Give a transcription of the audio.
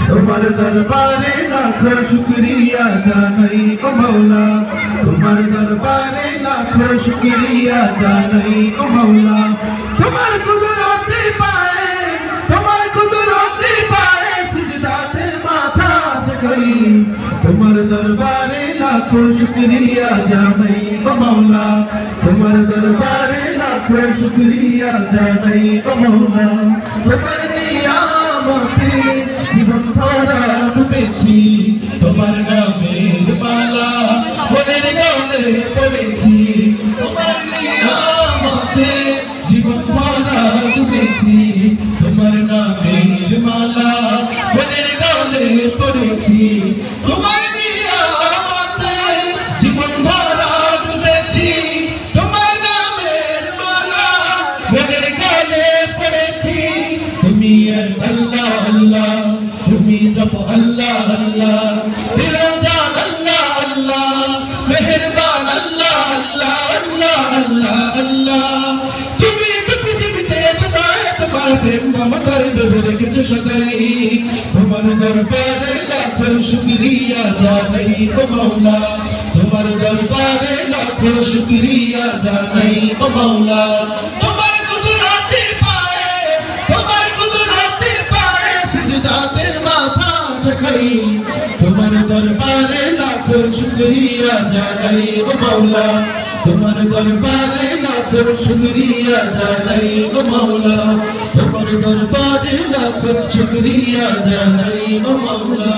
তোমার দরবারে লাখো শুকরিয়া জানাই ও মৌলা, তোমার দরবারে লাখো শুকরিয়া জানাই ও মৌলা। তোমার কুদরতে পায়ে, তোমার কুদরতে পায়ে সিজদাতে মাথা ঝুঁকাই, তোমার দরবারে লাখো শুকরিয়া জানাই ও মৌলা, তোমার দরবারে লাখো শুকরিয়া জানাই ও মৌলা। তোমার নিয়ামতে জীবন ভরা ডুবেছি, তোমার নামের মালা মনের গানে পড়েছি, তোমার নিয়ামতে জীবন ভরা ডুবেছি, তোমার নামের মালা মনের গানে পড়েছি, তোমার নিয়ামতে জীবন ভরা ডুবেছি, তোমার নামের মালা মনের গানে পড়েছি। তুমি আল্লাহ আল্লাহ, তুমি জপ আল্লাহ আল্লাহ, দিলো জান আল্লাহ আল্লাহ, মেহেরবান আল্লাহ আল্লাহ আল্লাহ আল্লাহ আল্লাহ। তুমি তো পৃথিবীতে তোমার প্রেম মমতার ডোরে কিছু সাজাই, তোমার দরবারে লাখো শুকরিয়া জানাই ও মৌলা, তোমার দরবারে লাখো শুকরিয়া জানাই ও মৌলা। তোমার কুদরতে পায়ে, তোমার কুদরতে পায়ে সিজদাতে মাথা ঝুঁকাই, তোমার দরবারে লাখো শুকরিয়া জানাই ও মৌলা, তোমার দরবারে লাখো শুকরিয়া জানাই ও মৌলা, তোমার দরবারে লাখো শুকরিয়া জানাই ও মৌলা।